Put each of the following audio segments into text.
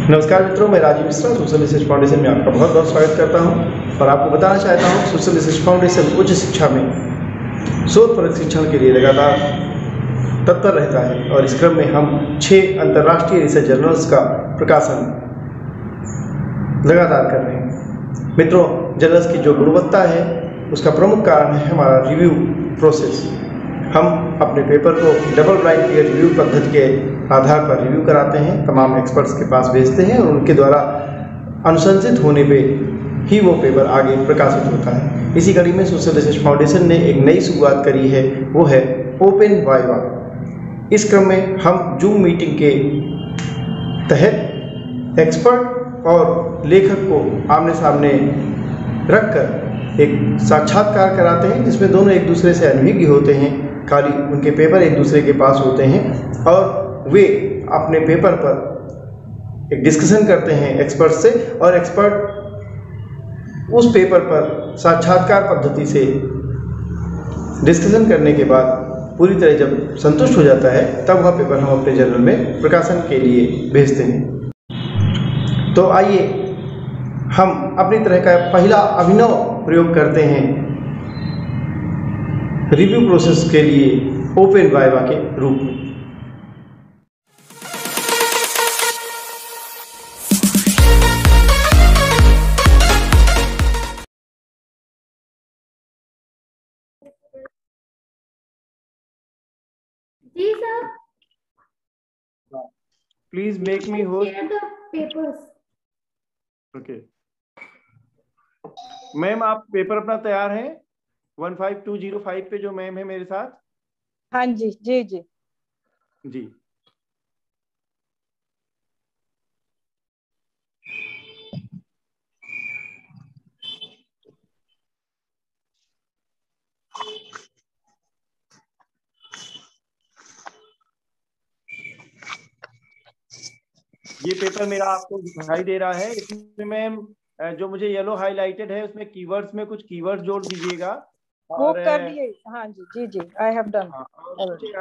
नमस्कार मित्रों, मैं Rajeev Mishra social research foundation में आपका बहुत बहुत स्वागत करता हूं और आपको बताना चाहता हूं सोशल रिसर्च फाउंडेशन उच्च शिक्षा में शोध प्रशिक्षण के लिए लगातार तत्पर रहता है और इस क्रम में हम 6 अंतर्राष्ट्रीय रिसर्च जर्नल्स का प्रकाशन लगातार कर रहे हैं। मित्रों, जर्नल्स की जो गुणवत्ता है उसका प्रमुख कारण है हमारा रिव्यू प्रोसेस। हम अपने पेपर को डबल ब्लाइंड पीयर रिव्यू पद्धति के आधार पर रिव्यू कराते हैं, तमाम एक्सपर्ट्स के पास भेजते हैं और उनके द्वारा अनुशंसित होने पे ही वो पेपर आगे प्रकाशित होता है। इसी कड़ी में सोशल रिसर्च फाउंडेशन ने एक नई शुरुआत करी है, वो है ओपन वाइवा। इस क्रम में हम जूम मीटिंग के तहत एक्सपर्ट और लेखक को आमने सामने रखकर एक साक्षात्कार कराते हैं, जिसमें दोनों एक दूसरे से अनभिज्ञ होते हैं। खाली उनके पेपर एक दूसरे के पास होते हैं और वे अपने पेपर पर एक डिस्कशन करते हैं एक्सपर्ट से, और एक्सपर्ट उस पेपर पर साक्षात्कार पद्धति से डिस्कशन करने के बाद पूरी तरह जब संतुष्ट हो जाता है तब वह पेपर हम अपने जर्नल में प्रकाशन के लिए भेजते हैं। तो आइए हम अपनी तरह का पहला अभिनव प्रयोग करते हैं रिव्यू प्रोसेस के लिए ओपन वाइवा के रूप में। जी sir, please make me host. Share the papers. Okay ma'am, आप पेपर अपना तैयार है 15205 पे जो मैम है मेरे साथ? हाँ जी, जी जी जी। ये पेपर मेरा आपको दिखाई दे रहा है। इसमें मैम जो मुझे येलो हाईलाइटेड है उसमें कीवर्ड्स में कुछ कीवर्ड्स जोड़ दीजिएगा। वो कर दिए। हाँ जी, जी जी, I have done.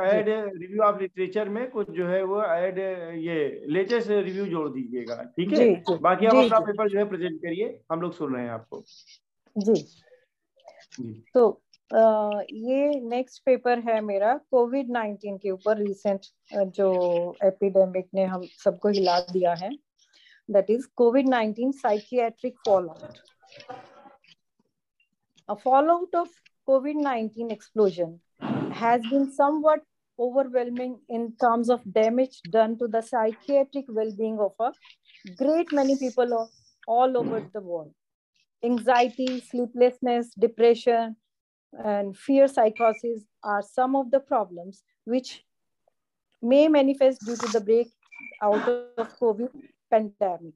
Add review of literature में कुछ जो है वो ऐड ये लेटेस्ट रिव्यू जोड़ दीजिएगा, ठीक है? जी, जी, बाकी आप जी, अपना जी। पेपर जो है प्रेजेंट करिए, हम लोग सुन रहे हैं आपको। जी तो ये नेक्स्ट पेपर है मेरा कोविड-19 के ऊपर। रिसेंट जो एपिडेमिक ने हम सबको हिला दिया है, that is covid psychiatric fallout. A fallout of COVID-19 explosion has been somewhat overwhelming in terms of damage done to the psychiatric well-being of a great many people all over the world. Anxiety, sleeplessness, depression, and fear psychosis are some of the problems which may manifest due to the breakout of COVID pandemic.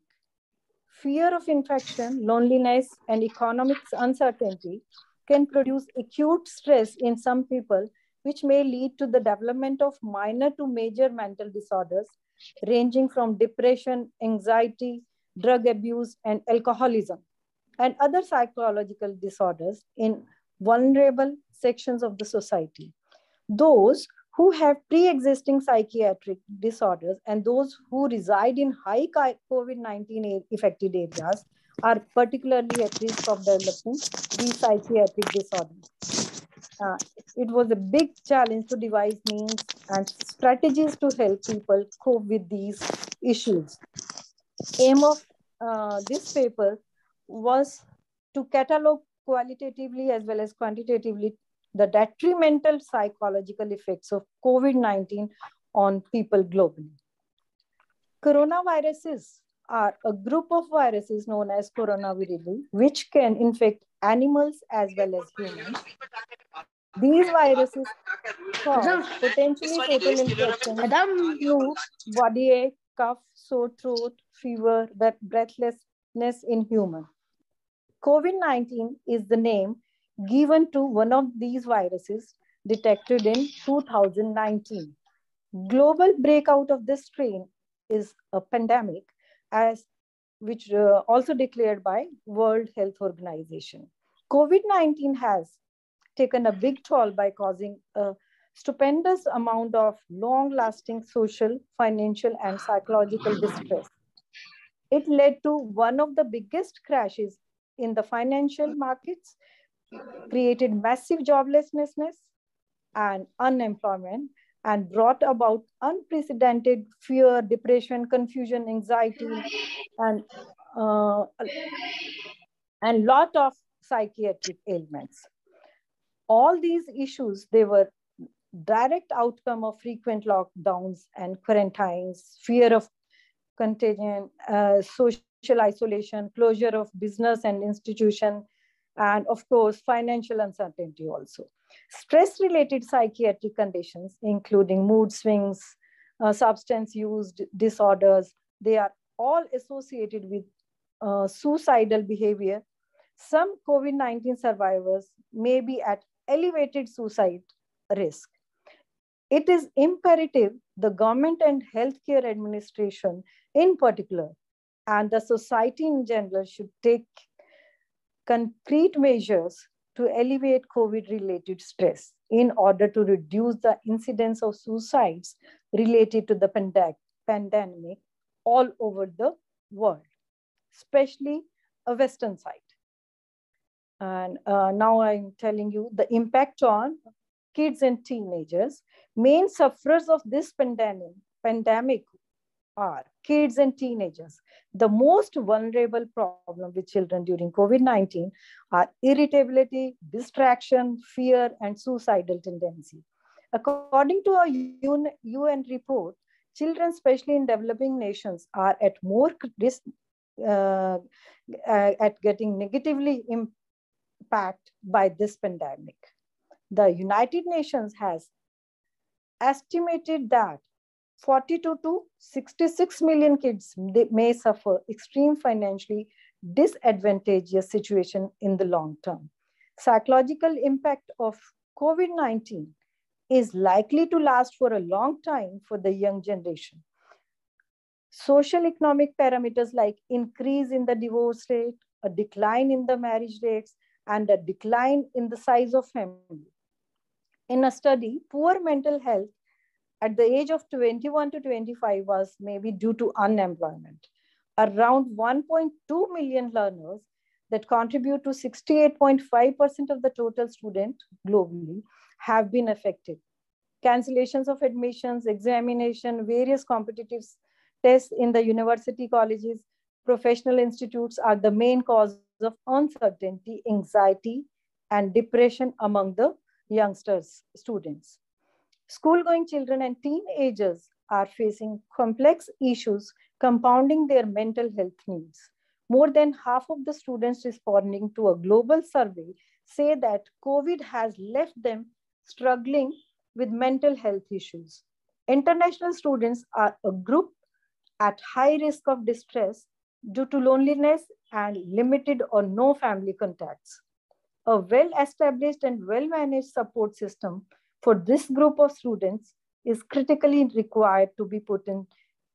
Fear of infection, loneliness, and economic uncertainty can produce acute stress in some people, which may lead to the development of minor to major mental disorders, ranging from depression, anxiety, drug abuse, and alcoholism, and other psychological disorders in vulnerable sections of the society. Those who have pre-existing psychiatric disorders and those who reside in high COVID-19 affected areas are particularly at risk of developing these psychiatric disorders. It was a big challenge to devise means and strategies to help people cope with these issues. Aim of this paper was to catalog qualitatively as well as quantitatively the detrimental psychological effects of COVID-19 on people globally. Coronaviruses are a group of viruses known as coronavirus, which can infect animals as well as humans. These viruses cause potentially fatal infections through body ache, cough, sore throat, fever, breathlessness in human. COVID-19 is the name given to one of these viruses detected in 2019. Global breakout of this strain is a pandemic, which also declared by World Health Organization. COVID-19 has taken a big toll by causing a stupendous amount of long-lasting social, financial, and psychological distress. It led to one of the biggest crashes in the financial markets, created massive joblessness and unemployment, and brought about unprecedented fear, depression, confusion, anxiety, and uh, lot of psychiatric ailments. All these issues, they were direct outcome of frequent lockdowns and quarantines, fear of contagion, social isolation, closure of business and institution, and of course, financial uncertainty also. Stress-related psychiatric conditions, including mood swings, substance use disorders, they are all associated with suicidal behavior. Some COVID-19 survivors may be at elevated suicide risk. It is imperative the government and healthcare administration in particular and the society in general should take concrete measures to alleviate COVID-related stress in order to reduce the incidence of suicides related to the pandemic all over the world, especially a Western side. And now I'm telling you the impact on kids and teenagers. Main sufferers of this pandemic are kids and teenagers. The most vulnerable problem with children during COVID-19 are irritability, distraction, fear, and suicidal tendency. According to a UN report, children, especially in developing nations, are at more risk at getting negatively impacted by this pandemic. The United Nations has estimated that 42 to 66 million kids may suffer extreme financially disadvantageous situation in the long term. Psychological impact of COVID-19 is likely to last for a long time for the young generation. Social economic parameters like increase in the divorce rate, a decline in the marriage rates, and a decline in the size of family. In a study, poor mental health at the age of 21 to 25 was maybe due to unemployment. Around 1.2 million learners that contribute to 68.5% of the total students globally have been affected. Cancellations of admissions, examination, various competitive tests in the university colleges, professional institutes are the main cause of uncertainty, anxiety, and depression among the youngsters, students. School-going children and teenagers are facing complex issues compounding their mental health needs. More than half of the students responding to a global survey say that COVID has left them struggling with mental health issues. International students are a group at high risk of distress due to loneliness and limited or no family contacts. A well-established and well-managed support system for this group of students is critically required to be put in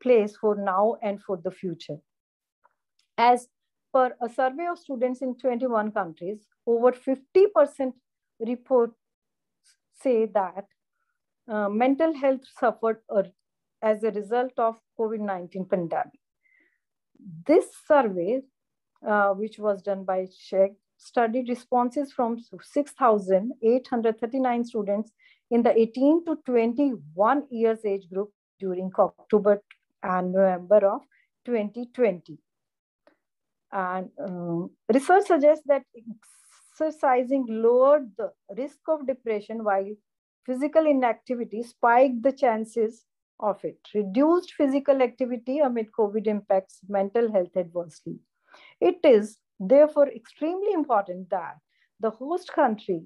place for now and for the future. As per a survey of students in 21 countries, over 50% reports say that mental health suffered as a result of COVID-19 pandemic. This survey, which was done by SHEG, studied responses from 6,839 students in the 18 to 21 years age group during October and November of 2020. And research suggests that exercising lowered the risk of depression while physical inactivity spiked the chances of it. Reduced physical activity amid COVID impacts mental health adversely. It is therefore extremely important that the host country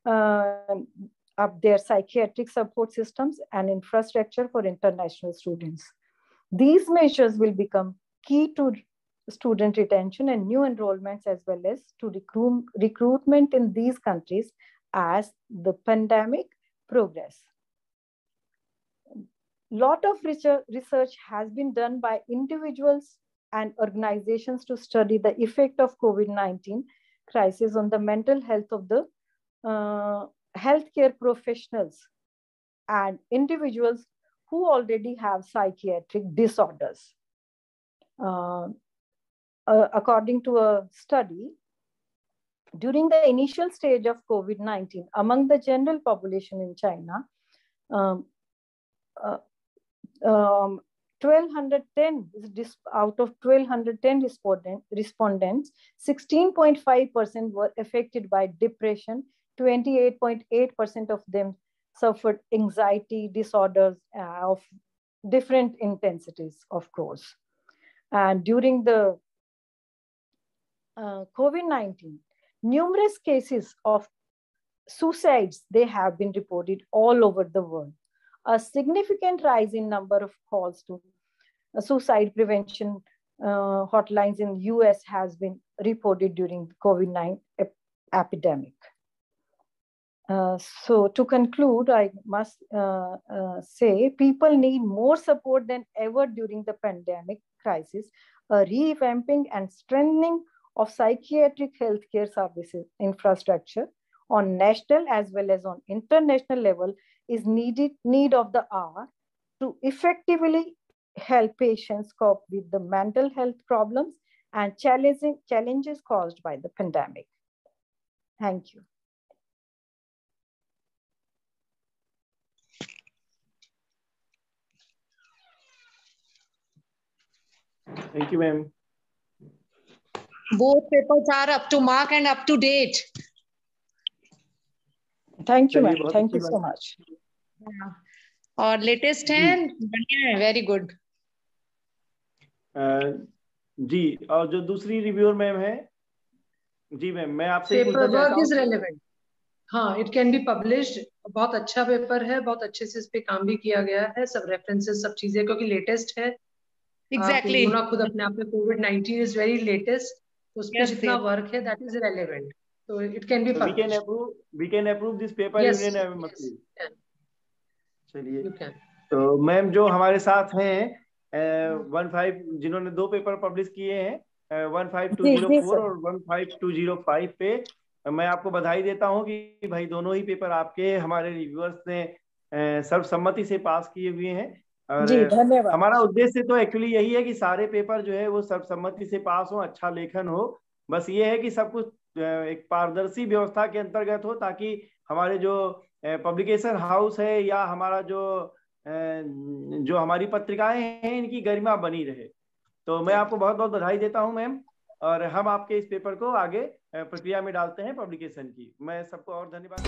up their psychiatric support systems and infrastructure for international students. These measures will become key to student retention and new enrollments as well as to recruitment in these countries as the pandemic progresses. Lot of research has been done by individuals and organizations to study the effect of COVID-19 crisis on the mental health of the healthcare professionals and individuals who already have psychiatric disorders. According to a study, during the initial stage of COVID-19, among the general population in China, 1210 out of 1210 respondents, 16.5% were affected by depression. 28.8% of them suffered anxiety disorders of different intensities, of course. And during the COVID-19, numerous cases of suicides, they have been reported all over the world. A significant rise in number of calls to suicide prevention hotlines in the US has been reported during the COVID-19 epidemic. So to conclude, I must say people need more support than ever during the pandemic crisis. A revamping and strengthening of psychiatric healthcare services infrastructure on national as well as on international level is need of the hour to effectively help patients cope with the mental health problems and challenges caused by the pandemic. Thank you. Thank you, ma'am. Both papers are up to mark and up to date. Thank you, ma'am. Thank you so much. और latest हैं, बढ़िया है, very good. जी, और जो दूसरी reviewer ma'am है, जी ma'am, मैं आपसे पेपर वर्क इज रेलेवेंट। हाँ, इट कैन बी पब्लिश्ड। बहुत अच्छा पेपर है, बहुत अच्छे से इस पे काम भी किया गया है, सब रेफरेंसेस, सब चीजें, क्योंकि लेटेस्ट है। एग्जैक्टली खुद अपने आप में कोविड-19 इज वेरी लेटेस्ट, उस पे जितना वर्क है दैट इज रेलेवेंट, तो it can be published. We can approve this paper union. चलिए, तो मैम जो हमारे साथ हैं 15 जिन्होंने 2 पेपर पब्लिश किए हैं 15204 और 15205 पे, मैं आपको बधाई देता हूं कि भाई दोनों ही पेपर आपके हमारे रिव्यूअर्स ने सर्वसम्मति से पास किए हुए हैं। और जी, धन्यवाद। हमारा उद्देश्य तो एक्चुअली यही है कि सारे पेपर जो है वो सर्वसम्मति से पास हो, अच्छा लेखन हो। बस ये है कि सब कुछ एक पारदर्शी व्यवस्था के अंतर्गत हो, ताकि हमारे जो पब्लिकेशन हाउस है या हमारा जो हमारी पत्रिकाएं हैं, इनकी गरिमा बनी रहे। तो मैं आपको बहुत बहुत बधाई देता हूं मैम, और हम आपके इस पेपर को आगे प्रक्रिया में डालते हैं पब्लिकेशन की। मैं सबको और धन्यवाद।